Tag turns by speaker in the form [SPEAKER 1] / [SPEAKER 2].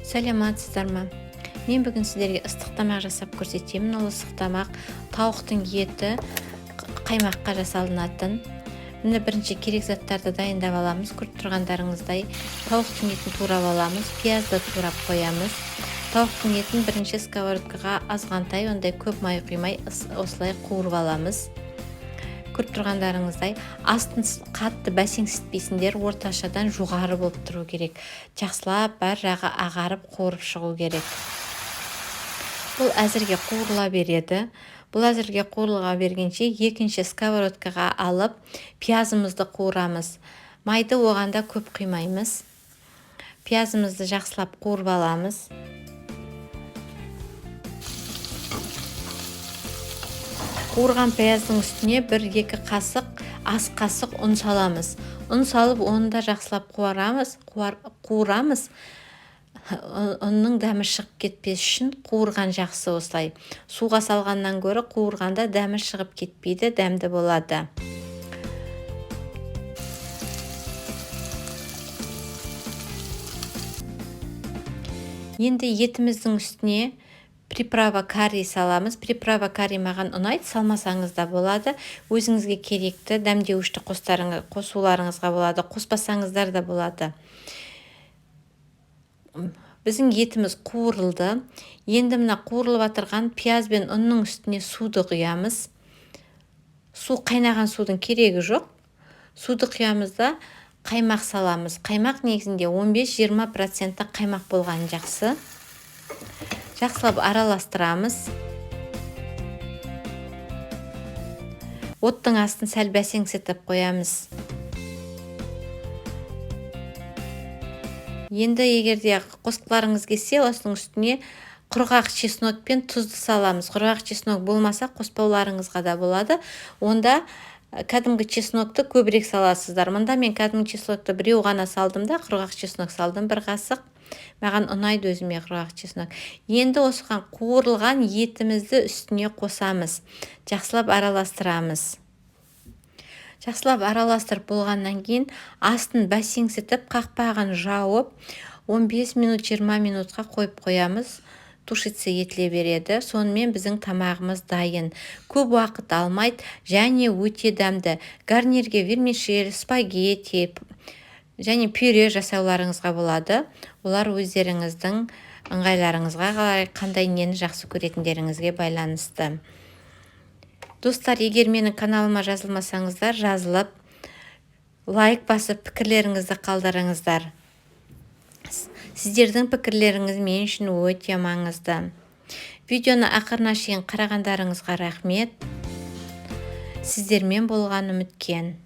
[SPEAKER 1] Саламатсыздар ма? Мен бүгін сіздерге ыстық тамақ жасап көрсетемін. Ол ыстық тамақ тауықтың еті қаймаққа жасалынатын. Міне бірінші керек заттарды дайындап аламыз. Көріп тұрғандарыңыздай тауықтың етін турап аламыз, пиязды турап қоямыз. Тауықтың етін бірінші сковородкаға азғантай, ондай көп май құймай осылай қуырып аламыз. Көріп тұрғандарыңыздай астын қатты бәсеңсітпейсіңдер, орташадан жоғары болып тұру керек. Жақсылап бар жағы ағарып қуырып шығу керек. Бұл әзірге қуырыла береді. Бұл әзірге қуырыла бергенше екінші сковородкаға алып пиязымызды қуырамыз. Майды оғанда көп құймаймыз. Пиязымызды жақсылап қуырып аламыз. Қуырған пияздың үстіне 1-2 қасық, ас қасық ұн саламыз. Ұн салып, оны да жақсылап қуырамыз. Ұнның дәмі шығып кетпес үшін қуырған жақсы осылай. Суға салғаннан гөрі қуырғанда дәмі шығып кетпейді, дәмді болады. Енді етіміздің үстіне приправа карри саламыз. Приправа карри маған ұнайды, салмасаңыз да болады. Өзіңізге керекті дәмдеуішті қосуларыңызға болады, қоспасаңыздар да болады. Біздің етіміз қуырылды. Енді мына қуырылып жатырған пияз бен ұнның үстіне суды құямыз. Су қайнаған судың керегі жоқ. Суды құямыз да қаймақ саламыз. Қаймақ негізінде 15-20% қаймақ болған жақсы. Жақсылап араластырамыз. Оттың астын сәл бәсеңсітіп қоямыз. Енді егерде қосқыларыңыз келсе, осының үстіне құрғақ чеснок пен тұзды саламыз. Құрғақ чеснок болмаса қоспауларыңызға да болады. Онда кәдімгі чеснокты көбірек саласыздар. Мұнда мен кәдімгі чеснокты біреу ғана салдым да, құрғақ чеснок салдым 1 қасық. Маған ұнайды өзіме құрғақ чеснок. Енді осыған қуырылған етімізді үстіне қосамыз. Жақсылап араластырамыз. Жақсылап араластырып болғаннан кейін астын бәсеңсітіп, қақпағын жауып 15 минут 20 минутқа қойып қоямыз. Тушиться етіле береді. Сонымен біздің тамағымыз дайын. Көп уақыт алмайды және өте дәмді. Гарнирге вермишель, спагетти және пюре жасауларыңызға болады. Олар өздеріңіздің ыңғайларыңызға қандай нені жақсы көретіндеріңізге байланысты. Достар, егер менің каналыма жазылмасаңыздар, жазылып, лайк басып, пікірлеріңізді қалдырыңыздар. Сіздердің пікірлеріңіз мен үшін өте маңызды. Видеоны ақырына шейін қарағандарыңызға рахмет. Сіздермен болған үміткен.